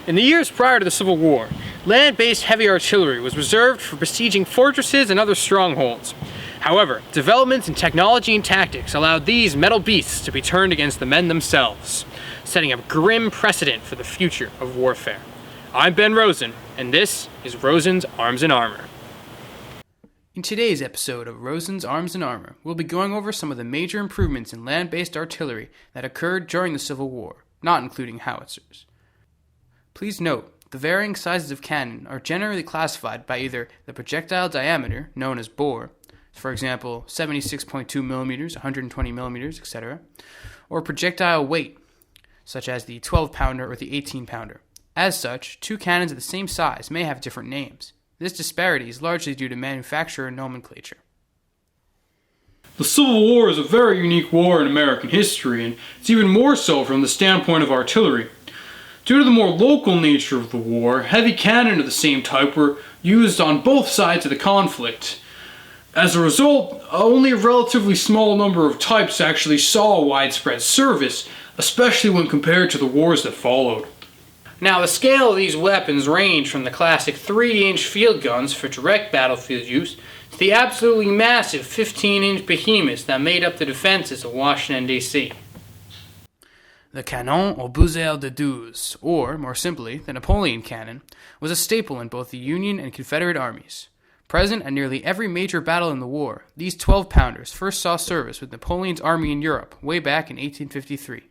In the years prior to the Civil War, land-based heavy artillery was reserved for besieging fortresses and other strongholds. However, developments in technology and tactics allowed these metal beasts to be turned against the men themselves, setting a grim precedent for the future of warfare. I'm Ben Rosen, and this is Rosen's Arms and Armor. In today's episode of Rosen's Arms and Armor, we'll be going over some of the major improvements in land-based artillery that occurred during the Civil War, not including howitzers. Please note, the varying sizes of cannon are generally classified by either the projectile diameter, known as bore, for example, 76.2 millimeters, 120 millimeters, etc., or projectile weight, such as the 12-pounder or the 18-pounder. As such, two cannons of the same size may have different names. This disparity is largely due to manufacturer nomenclature. The Civil War is a very unique war in American history, and it's even more so from the standpoint of artillery. Due to the more local nature of the war, heavy cannon of the same type were used on both sides of the conflict. As a result, only a relatively small number of types actually saw widespread service, especially when compared to the wars that followed. Now, the scale of these weapons range from the classic 3-inch field guns for direct battlefield use to the absolutely massive 15-inch behemoths that made up the defenses of Washington, D.C. The canon au buzzard de 12, or, more simply, the Napoleon cannon, was a staple in both the Union and Confederate armies. Present at nearly every major battle in the war, these 12-pounders first saw service with Napoleon's army in Europe way back in 1853.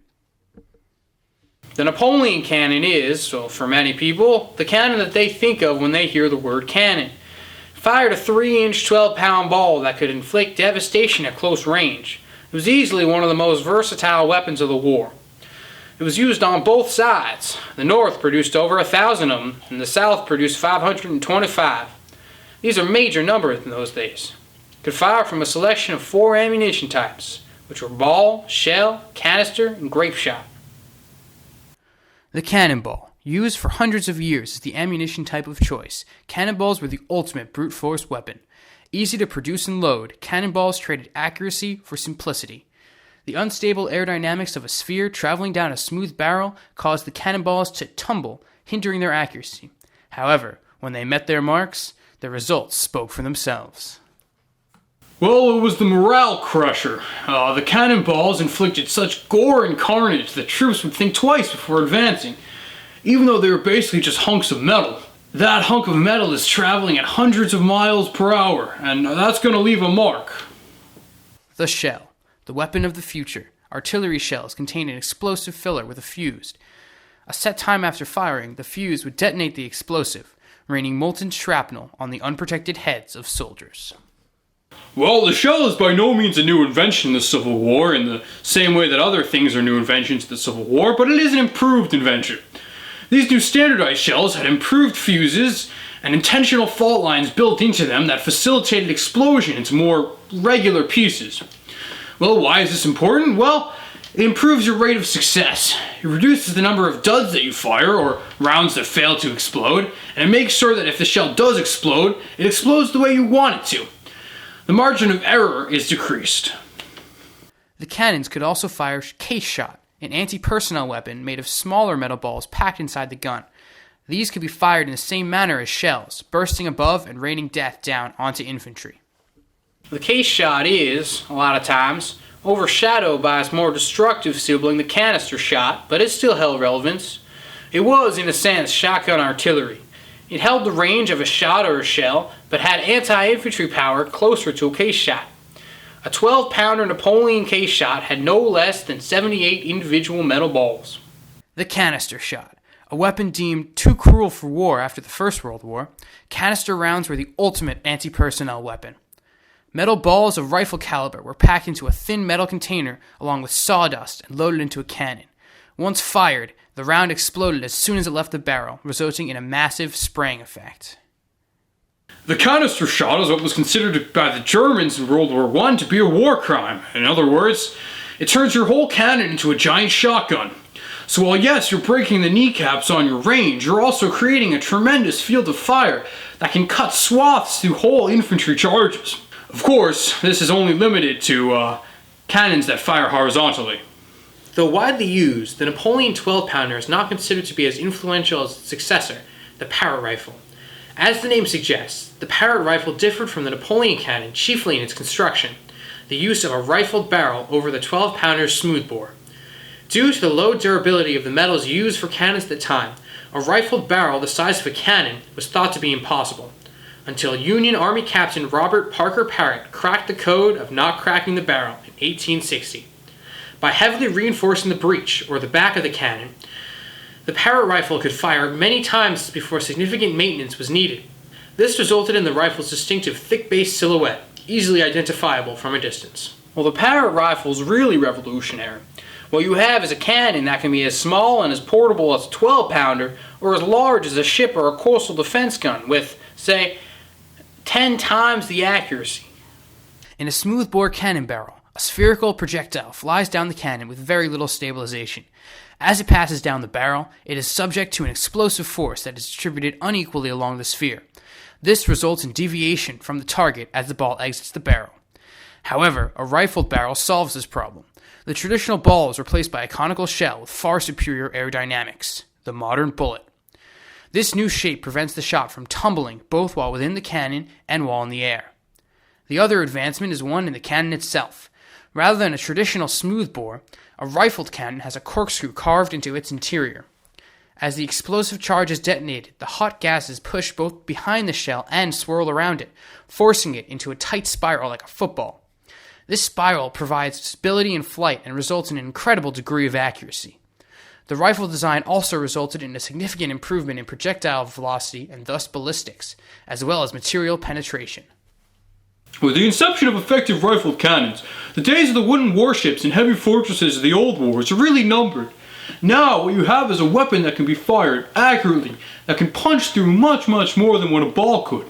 The Napoleon cannon is, so for many people, the cannon that they think of when they hear the word cannon. It fired a 3-inch, 12-pound ball that could inflict devastation at close range. It was easily one of the most versatile weapons of the war. It was used on both sides. The North produced over 1,000 of them, and the South produced 525. These are major numbers in those days. It could fire from a selection of 4 ammunition types, which were ball, shell, canister, and grape shot. The cannonball, used for hundreds of years as the ammunition type of choice, cannonballs were the ultimate brute force weapon. Easy to produce and load, cannonballs traded accuracy for simplicity. The unstable aerodynamics of a sphere traveling down a smooth barrel caused the cannonballs to tumble, hindering their accuracy. However, when they met their marks, the results spoke for themselves. Well, it was the morale crusher. The cannonballs inflicted such gore and carnage that troops would think twice before advancing, even though they were basically just hunks of metal. That hunk of metal is traveling at hundreds of miles per hour, and that's going to leave a mark. The shell, the weapon of the future. Artillery shells contain an explosive filler with a fuse. A set time after firing, the fuse would detonate the explosive, raining molten shrapnel on the unprotected heads of soldiers. Well, the shell is by no means a new invention in the Civil War, in the same way that other things are new inventions in the Civil War, but it is an improved invention. These new standardized shells had improved fuses and intentional fault lines built into them that facilitated explosion into more regular pieces. Well, why is this important? Well, it improves your rate of success. It reduces the number of duds that you fire, or rounds that fail to explode, and it makes sure that if the shell does explode, it explodes the way you want it to. The margin of error is decreased. The cannons could also fire case shot, an anti-personnel weapon made of smaller metal balls packed inside the gun. These could be fired in the same manner as shells, bursting above and raining death down onto infantry. The case shot is, a lot of times, overshadowed by its more destructive sibling, the canister shot, but it still held relevance. It was, in a sense, shotgun artillery. It held the range of a shot or a shell, but had anti-infantry power closer to a case shot. A 12-pounder Napoleon case shot had no less than 78 individual metal balls. The canister shot, a weapon deemed too cruel for war after the First World War, canister rounds were the ultimate anti-personnel weapon. Metal balls of rifle caliber were packed into a thin metal container along with sawdust and loaded into a cannon. Once fired, the round exploded as soon as it left the barrel, resulting in a massive spraying effect. The canister shot is what was considered by the Germans in World War I to be a war crime. In other words, it turns your whole cannon into a giant shotgun. So while yes, you're breaking the kneecaps on your range, you're also creating a tremendous field of fire that can cut swaths through whole infantry charges. Of course, this is only limited to cannons that fire horizontally. Though widely used, the Napoleon 12-pounder is not considered to be as influential as its successor, the Parrott rifle. As the name suggests, the Parrott rifle differed from the Napoleon cannon chiefly in its construction, the use of a rifled barrel over the 12-pounder's smoothbore. Due to the low durability of the metals used for cannons at the time, a rifled barrel the size of a cannon was thought to be impossible, until Union Army Captain Robert Parker Parrott cracked the code of not cracking the barrel in 1860. By heavily reinforcing the breech, or the back of the cannon, the Parrott rifle could fire many times before significant maintenance was needed. This resulted in the rifle's distinctive thick-based silhouette, easily identifiable from a distance. Well, the Parrott rifle is really revolutionary. What you have is a cannon that can be as small and as portable as a 12-pounder, or as large as a ship or a coastal defense gun, with, say, 10 times the accuracy. In a smoothbore cannon barrel, a spherical projectile flies down the cannon with very little stabilization. As it passes down the barrel, it is subject to an explosive force that is distributed unequally along the sphere. This results in deviation from the target as the ball exits the barrel. However, a rifled barrel solves this problem. The traditional ball is replaced by a conical shell with far superior aerodynamics, the modern bullet. This new shape prevents the shot from tumbling both while within the cannon and while in the air. The other advancement is one in the cannon itself. Rather than a traditional smoothbore, a rifled cannon has a corkscrew carved into its interior. As the explosive charge is detonated, the hot gases push both behind the shell and swirl around it, forcing it into a tight spiral like a football. This spiral provides stability in flight and results in an incredible degree of accuracy. The rifle design also resulted in a significant improvement in projectile velocity and thus ballistics, as well as material penetration. With the inception of effective rifled cannons, the days of the wooden warships and heavy fortresses of the old wars are really numbered. Now, what you have is a weapon that can be fired accurately, that can punch through much more than what a ball could.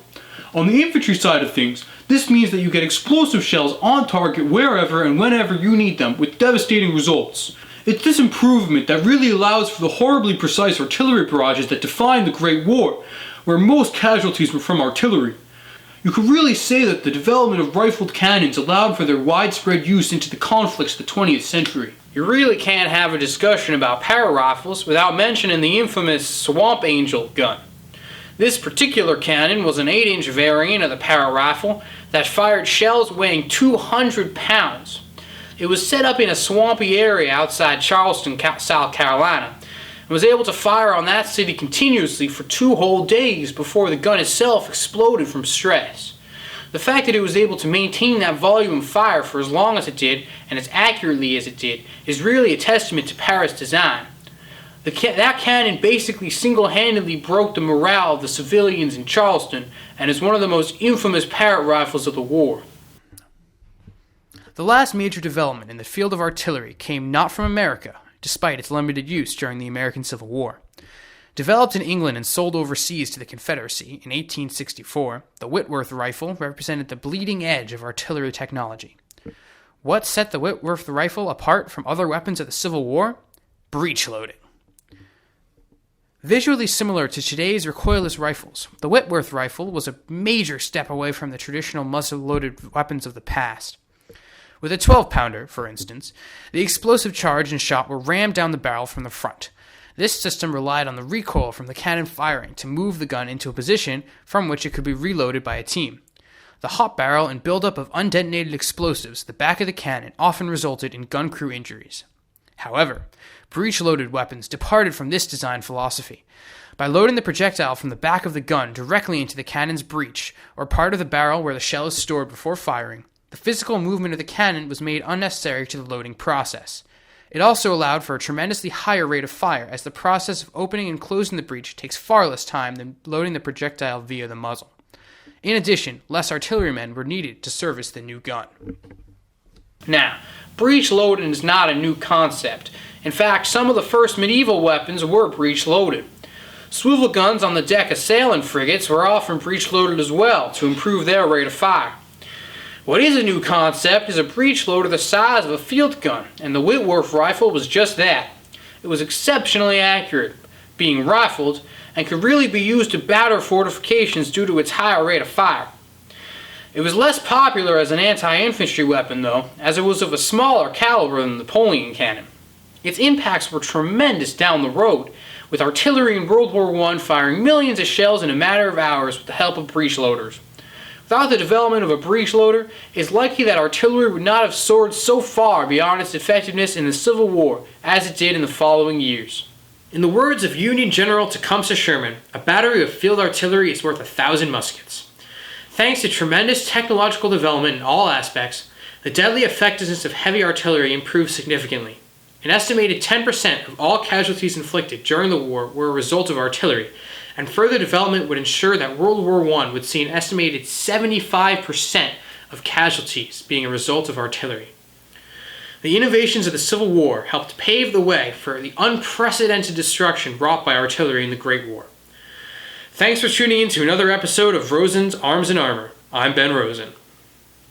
On the infantry side of things, this means that you get explosive shells on target wherever and whenever you need them, with devastating results. It's this improvement that really allows for the horribly precise artillery barrages that defined the Great War, where most casualties were from artillery. You could really say that the development of rifled cannons allowed for their widespread use into the conflicts of the 20th century. You really can't have a discussion about Parrott rifles without mentioning the infamous Swamp Angel gun. This particular cannon was an 8-inch variant of the Parrott rifle that fired shells weighing 200 pounds. It was set up in a swampy area outside Charleston, South Carolina, and was able to fire on that city continuously for 2 whole days before the gun itself exploded from stress. The fact that it was able to maintain that volume of fire for as long as it did, and as accurately as it did, is really a testament to Parrott's design. That cannon basically single-handedly broke the morale of the civilians in Charleston, and is one of the most infamous Parrott rifles of the war. The last major development in the field of artillery came not from America, despite its limited use during the American Civil War. Developed in England and sold overseas to the Confederacy in 1864, the Whitworth rifle represented the bleeding edge of artillery technology. What set the Whitworth rifle apart from other weapons of the Civil War? Breech loading. Visually similar to today's recoilless rifles, the Whitworth rifle was a major step away from the traditional muzzle-loaded weapons of the past. With a 12-pounder, for instance, the explosive charge and shot were rammed down the barrel from the front. This system relied on the recoil from the cannon firing to move the gun into a position from which it could be reloaded by a team. The hot barrel and buildup of undetonated explosives at the back of the cannon often resulted in gun crew injuries. However, breech-loaded weapons departed from this design philosophy. By loading the projectile from the back of the gun directly into the cannon's breech, or part of the barrel where the shell is stored before firing, the physical movement of the cannon was made unnecessary to the loading process. It also allowed for a tremendously higher rate of fire, as the process of opening and closing the breech takes far less time than loading the projectile via the muzzle. In addition, less artillerymen were needed to service the new gun. Now, breech loading is not a new concept. In fact, some of the first medieval weapons were breech loaded. Swivel guns on the deck of sailing frigates were often breech loaded as well to improve their rate of fire. What is a new concept is a breech loader the size of a field gun, and the Whitworth rifle was just that. It was exceptionally accurate, being rifled, and could really be used to batter fortifications due to its higher rate of fire. It was less popular as an anti-infantry weapon though, as it was of a smaller caliber than the Napoleon cannon. Its impacts were tremendous down the road, with artillery in World War I firing millions of shells in a matter of hours with the help of breech loaders. Without the development of a breech loader, it is likely that artillery would not have soared so far beyond its effectiveness in the Civil War as it did in the following years. In the words of Union General Tecumseh Sherman, a battery of field artillery is worth 1,000 muskets. Thanks to tremendous technological development in all aspects, the deadly effectiveness of heavy artillery improved significantly. An estimated 10% of all casualties inflicted during the war were a result of artillery, and further development would ensure that World War I would see an estimated 75% of casualties being a result of artillery. The innovations of the Civil War helped pave the way for the unprecedented destruction wrought by artillery in the Great War. Thanks for tuning in to another episode of Rosen's Arms and Armor. I'm Ben Rosen.